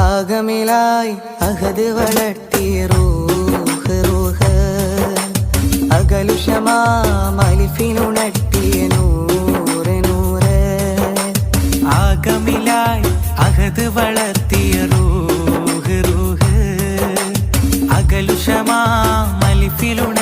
ആഗമിലായി അഹദ് വളർത്തിയ റൂഹ് റൂഹ് അകലുഷമാ മലിഫിനുണർത്തിയ നൂറ് നൂറ്. ആഗമിലായി അഹദ് വളർത്തിയ റൂഹ് റൂഹ് അകലുഷമാ മലിഫിലുണ